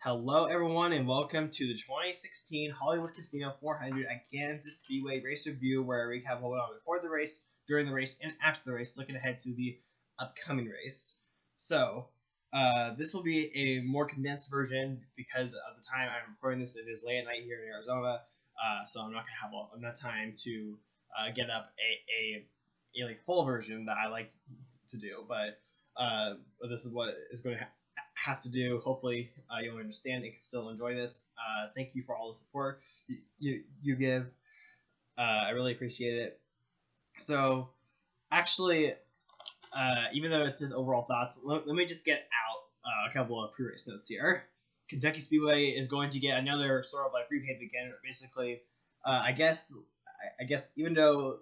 Hello, everyone, and welcome to the 2016 Hollywood Casino 400 at Kansas Speedway race review, where we have what went on before the race, during the race, and after the race, looking ahead to the upcoming race. So, this will be a more condensed version because of the time I'm recording this. It is late at night here in Arizona, so I'm not gonna have enough time to get up a like full version that I like to do. But this is what is going to have to do. Hopefully you'll understand and can still enjoy this. Thank you for all the support you give. I really appreciate it. So actually, even though it says overall thoughts, let me just get out a couple of pre-race notes here. Kentucky Speedway is going to get another sort of like repaved again. Basically, I guess even though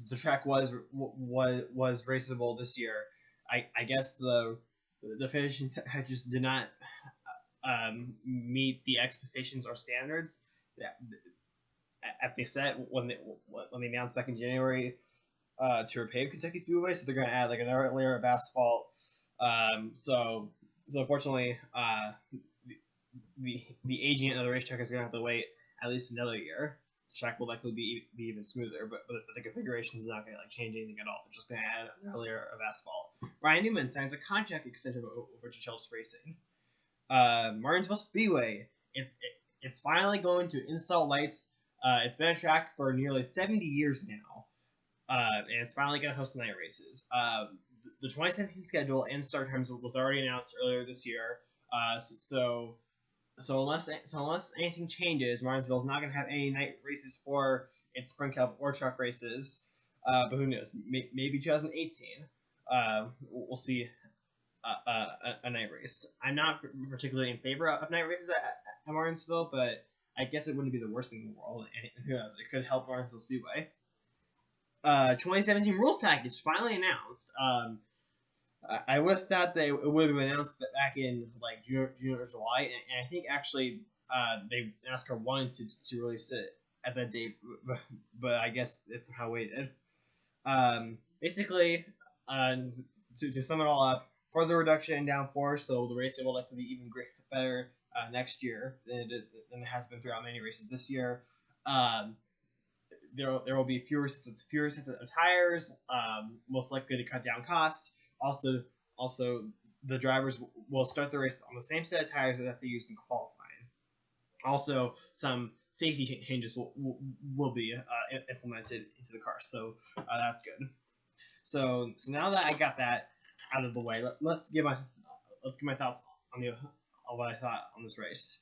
the track was raceable this year, I guess the finishing just did not meet the expectations or standards that they set when they announced back in January to repave Kentucky Speedway. So they're going to add like another layer of asphalt. So unfortunately, the aging of the racetrack is going to have to wait at least another year. The track will likely be even smoother, but the configuration is not going to like change anything at all. They're just going to add another layer of asphalt. Ryan Newman signs a contract extension over to Chelsea Racing. Martinsville Speedway, it's finally going to install lights. It's been a track for nearly 70 years now, and it's finally going to host night races. The 2017 schedule and start times was already announced earlier this year. So unless anything changes, Martinsville is not going to have any night races for its Sprint Cup or truck races. But who knows? Maybe 2018. We'll see a night race. I'm not particularly in favor of night races at Martinsville, but I guess it wouldn't be the worst thing in the world. And who knows? It could help Martinsville Speedway. 2017 rules package finally announced. I would have thought that it would have been announced back in like June or July, and I think actually NASCAR wanted to release it at that date, but I guess it's how waited. Basically, to sum it all up, further reduction in downforce, so the racing will likely be even better next year than it has been throughout many races this year. There will be fewer sets of tires, most likely to cut down cost. Also, the drivers will start the race on the same set of tires that they used in qualifying. Also, some safety changes will be implemented into the car, so that's good. So now that I got that out of the way, let's get my thoughts on what I thought on this race.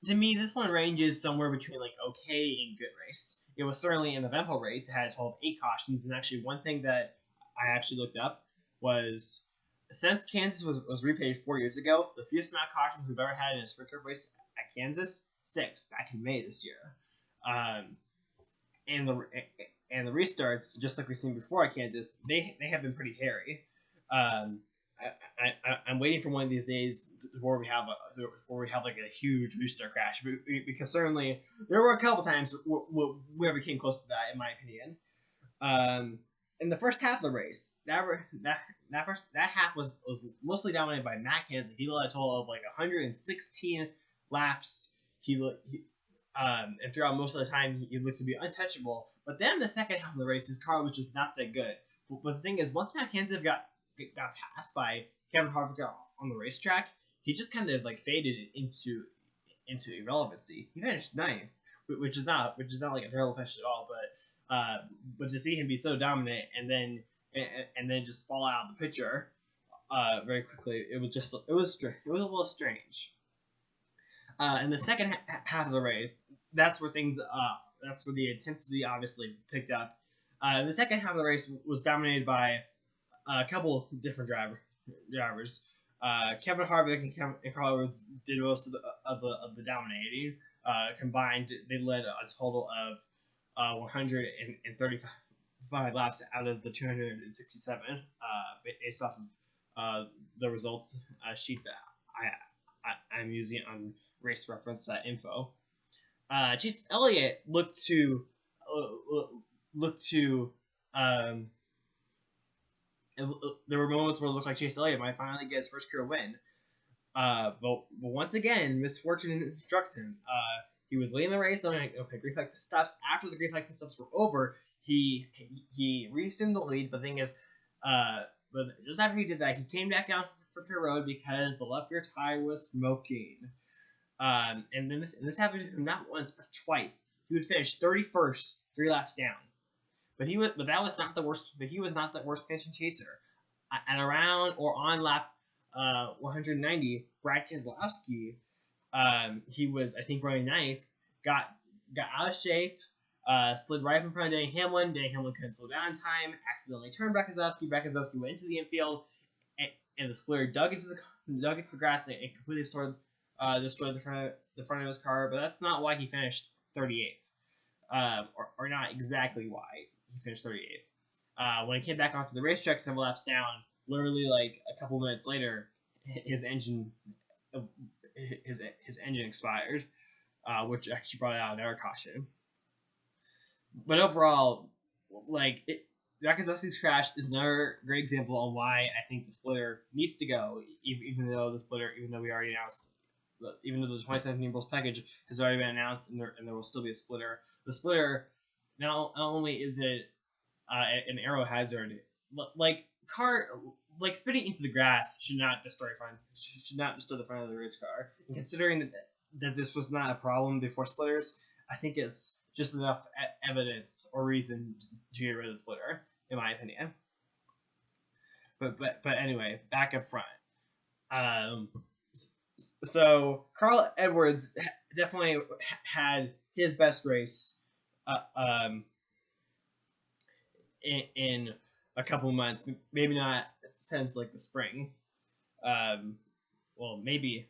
To me, this one ranges somewhere between like okay and good race. It was certainly an eventful race. It had a total of 8 cautions, and actually one thing that I actually looked up was, since Kansas was repaved 4 years ago, the fewest amount of cautions we've ever had in a Sprint Cup race at Kansas, 6 back in May this year. And the restarts, just like we've seen before at Kansas, they have been pretty hairy. I'm waiting for one of these days where we have like a huge restart crash, because certainly there were a couple times where we came close to that, in my opinion. In the first half of the race, that half was mostly dominated by Matt Kenseth. He led a total of like 116 laps. And throughout most of the time, he looked to be untouchable. But then the second half of the race, his car was just not that good. But the thing is, once Matt Kenseth got passed by Kevin Harvick on the racetrack, he just kind of like faded into irrelevancy. He finished 9th, which is not like a terrible finish at all, but to see him be so dominant and then just fall out of the picture very quickly, it was a little strange. In the second half of the race, that's where the intensity obviously picked up. The second half of the race was dominated by a couple different drivers. Kevin Harvick and Carl Edwards did most of the dominating. Combined, they led a total of 135 laps out of the 267, based off of the results sheet that I'm using on racereference.info. Chase Elliott looked to there were moments where it looked like Chase Elliott might finally get his first career win. But once again, misfortune struck him. He was leading the race. Then okay, green flag pit stops. After the green flag pit stops were over, he reassumed the lead. The thing is, but just after he did that, he came back down for pit road because the left rear tire was smoking. And then this happened to him not once but twice. He would finish 31st, 3 laps down. But that was not the worst. But he was not the worst finishing chaser. At around or on lap 190, Brad Keselowski, he was, I think, running ninth, got out of shape, slid right in front of Danny Hamlin. Danny Hamlin couldn't slow down in time, accidentally turned Brad Keselowski. Brad Keselowski went into the infield, and the splitter dug into the grass and completely destroyed the front of his car. But that's not why he finished 38th, or not exactly why he finished 38th. When he came back onto the racetrack several laps down, literally like a couple minutes later, his engine expired, which actually brought out another caution. But overall, like Keselowski's crash is another great example on why I think the splitter needs to go, even though we already announced, even though the 2017 rules package has already been announced and there will still be a splitter. The splitter, not only is it an aero hazard, like spitting into the grass should not destroy the front of the race car. And considering that this was not a problem before splitters, I think it's just enough evidence or reason to get rid of the splitter, in my opinion. But anyway, back up front. So Carl Edwards definitely had his best race in a couple months, maybe not since like the spring. Well, maybe.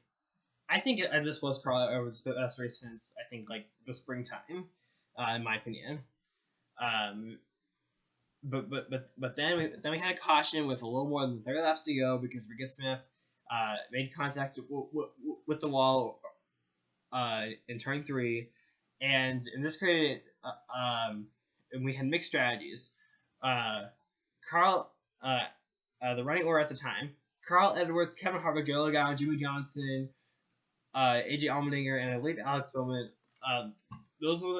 I think this was Carl Edwards' best race since I think like the springtime, in my opinion. But then we had a caution with a little more than 30 laps to go because Ricky Smith made contact with the wall in turn 3, and this created and we had mixed strategies. The running order at the time: Carl Edwards, Kevin Harvick, Joe Logano, Jimmy Johnson, AJ Allmendinger, and I believe Alex Bowman. That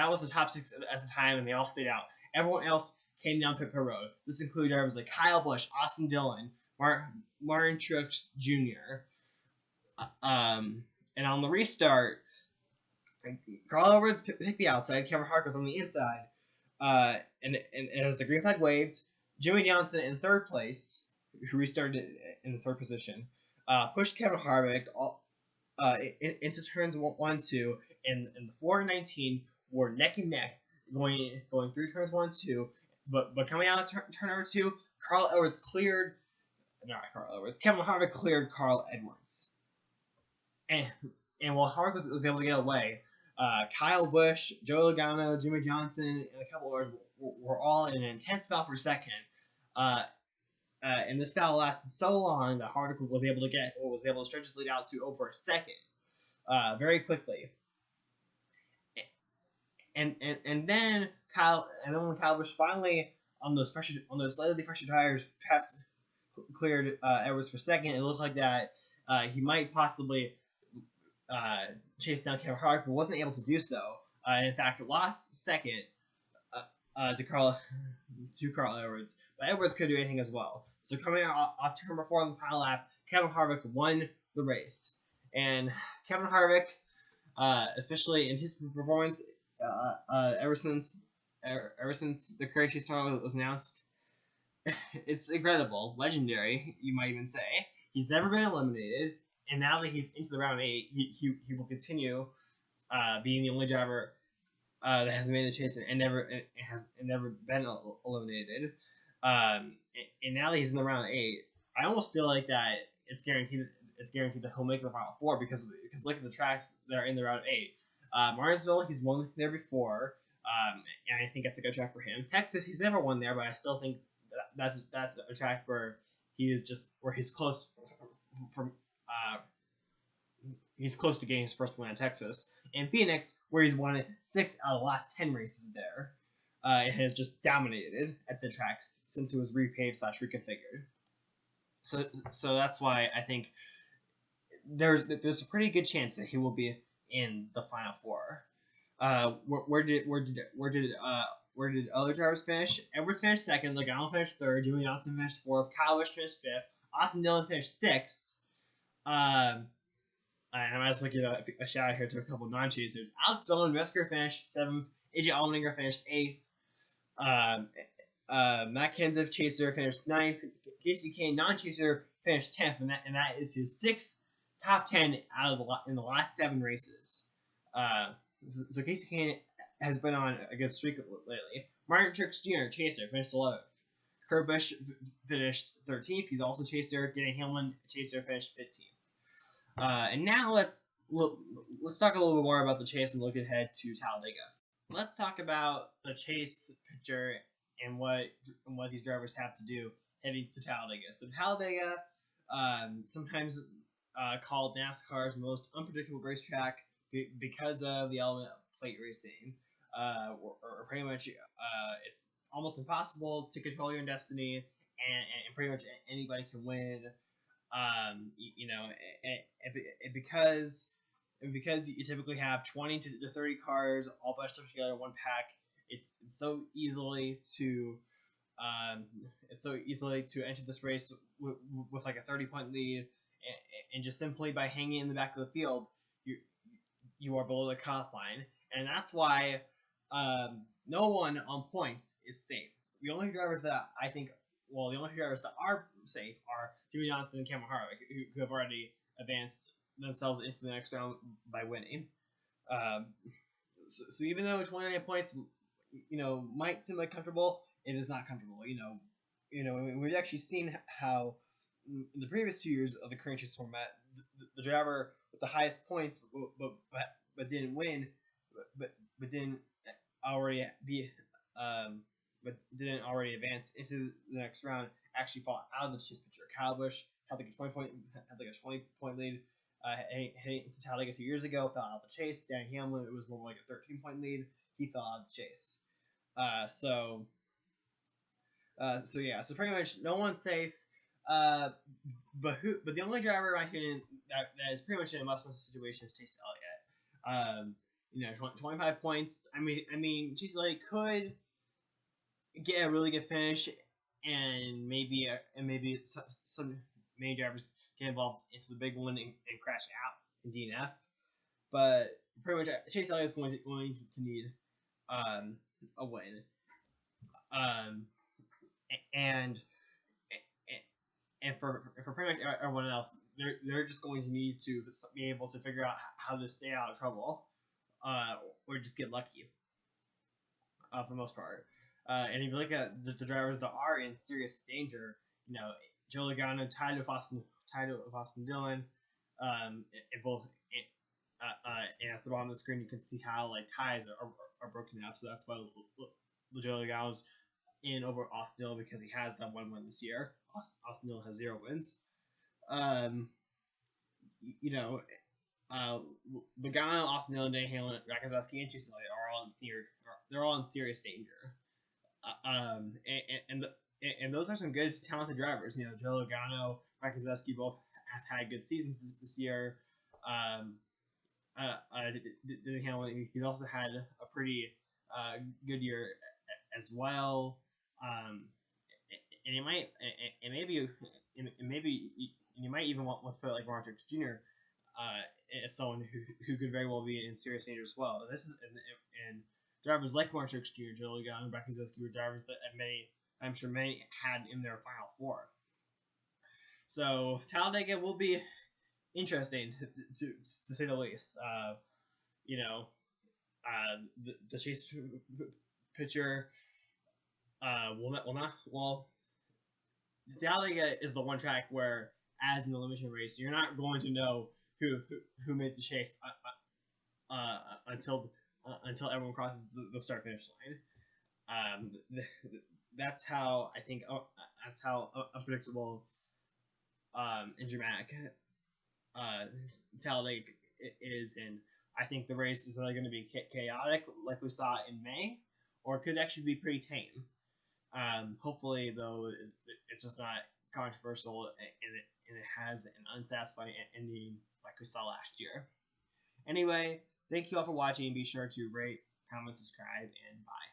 was the top 6 at the time, and they all stayed out. Everyone else came down pit road. This included drivers like Kyle Busch, Austin Dillon, Martin Truex Jr. And on the restart, Carl Edwards picked the outside. Kevin Harvick was on the inside. And as the green flag waved, Jimmy Johnson in third place, who restarted in the third position, pushed Kevin Harvick into turns 1, 2, and the 4 and 19 were neck and neck going through turns 1 and 2. But coming out of turn number 2, Kevin Harvick cleared Carl Edwards. And while Harvick was able to get away, Kyle Busch, Joe Logano, Jimmy Johnson, and a couple others were all in an intense battle for second. And this battle lasted so long that Harvick was able to stretch his lead out to over a second, very quickly. And then when Kyle Busch finally on those slightly fresher tires cleared Edwards for second, it looked like that he might possibly chase down Kevin Harvick, but wasn't able to do so. In fact, lost second to Carl Edwards, but Edwards could do anything as well. So coming off turn number 4 on the final lap, Kevin Harvick won the race, and Kevin Harvick, especially in his performance, ever since the career chase was announced, it's incredible, legendary, you might even say. He's never been eliminated, and now that he's into the round 8, he will continue being the only driver that has made the chase and never been eliminated. And now that he's in the round 8, I almost feel like that it's guaranteed that he'll make the final 4 because look at the tracks that are in the round 8. Martinsville, he's won there before, and I think that's a good track for him. Texas, he's never won there, but I still think that's a track where he's close from he's close to getting his first win at Texas. And Phoenix, where he's won 6 out of the last 10 races there, it has just dominated at the tracks since it was repaved / reconfigured. so that's why I think there's a pretty good chance that he will be in the final four. Where did other drivers finish? Edwards finished second. Logano finished third. Jimmy Johnson finished fourth. Kyle Busch finished fifth. Austin Dillon finished sixth. And I might as well give a shout out here to a couple non-chasers. Alex Bowman-Mesker finished seventh. AJ Allmendinger finished eighth. Matt Kenseth, chaser, finished ninth. Casey Kane, non-chaser, finished 10th, and that is his sixth top 10 out of in the last 7 races. So Casey Kane has been on a good streak lately. Martin Truex Jr., chaser, finished 11th. Kurt Busch finished 13th. He's also chaser. Denny Hamlin, chaser, finished 15th. And now let's talk a little bit more about the chase and look ahead to Talladega. Let's talk about the chase picture and what these drivers have to do heading to Talladega. So Talladega, sometimes called NASCAR's most unpredictable racetrack because of the element of plate racing. Or pretty much, it's almost impossible to control your own destiny, and pretty much anybody can win. Because you typically have 20 to 30 cars all bunched up together in one pack, it's so easily to enter this race with like a 30-point lead, and just simply by hanging in the back of the field, you are below the cutoff line, and that's why no one on points is safe. The only drivers that are safe are Jimmy Johnson and Cameron Harvick, who have already advanced themselves into the next round by winning. So even though 29 points, might seem like comfortable, it is not comfortable. We've actually seen how in the previous 2 years of the current chase format, the driver with the highest points, but didn't win, but didn't already advance into the next round, actually fall out of the chase picture. Kyle Busch had like a 20-point lead heading into Talladega 2 years ago, fell out of the chase. Danny Hamlin, it was more like a 13-point lead. He fell out of the chase. So pretty much no one's safe. But the only driver, in my opinion, that is pretty much in a must-win situation is Chase Elliott. 25 points. I mean, Chase Elliott could get a really good finish, and maybe some many drivers get involved into the big one and crash out in DNF. But pretty much Chase Elliott is going to need a win. And for pretty much everyone else, they're just going to need to be able to figure out how to stay out of trouble, or just get lucky, for the most part. And if you look at the drivers that are in serious danger, Joe Logano tied with Austin Dillon, and at the bottom of the screen you can see how like ties are broken up. So that's why Joe Logano's in over Austin Dillon, because he has that one win this year. Austin Dillon has 0 wins. Logano, Austin Dillon, Danny Hamlin, Rakazowski, and Chase Elliott are all in serious danger. And those are some good, talented drivers. Joe Logano, Rakazowski both have had good seasons this year. Danny Hamlin, he's also had a pretty good year as well. And maybe you might even want to put like Martin Truex Jr. As someone who could very well be in serious danger as well. And drivers like Martin Truex Jr., Joe Logano, and Rakazowski were drivers that I'm sure many had in their final four. So Talladega will be interesting to say the least. The chase picture. Talladega is the one track where, as in the elimination race, you're not going to know who made the chase until everyone crosses the start finish line. That's how I think. That's how unpredictable and dramatic Talladega is, and I think the race is either going to be chaotic, like we saw in May, or it could actually be pretty tame. Hopefully, though, it's just not controversial, and it has an unsatisfying ending like we saw last year. Anyway, thank you all for watching. Be sure to rate, comment, subscribe, and bye.